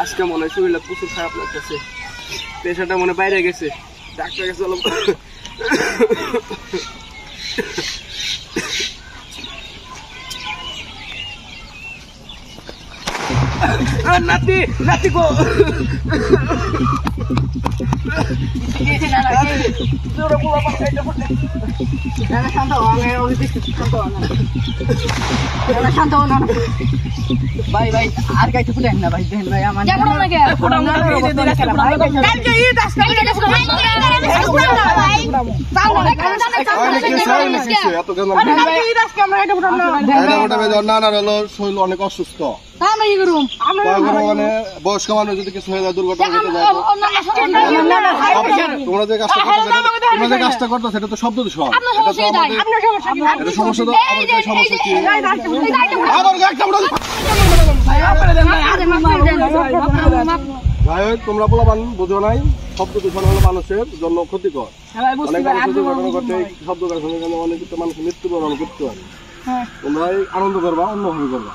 আজকে মনে হয় শরীরটা প্রচুর খারাপ লাগতেছে, প্রেশারটা মনে বাইরে গেছে, ডাক্তার কাছে চলো। নাতি নাতি গো, ভাই ভাই আর গাইতে ফুটেন না ভাই, দেন ভাই আমার অনেক অসুস্থ, বয়স্ক মানুষ যদি কিছু হয়ে যায়, দুর্ঘটনা ঘটে যায়, তোমরা যে কাজটা করতো সেটা তো শব্দ দূষণ, এটা সমস্যা। তো আমাদের সমস্যা কি? ভাই তোমরা বলা বুঝো নাই, শব্দ দূষণ হলো মানুষের জন্য ক্ষতিকর। অনেক দুর্ঘটনা ঘটে, শব্দ দূষণের কারণে অনেক মানুষের মৃত্যুবরণ করতে পারে। তোমরা আনন্দ করবা, অন্যভাবে করবা।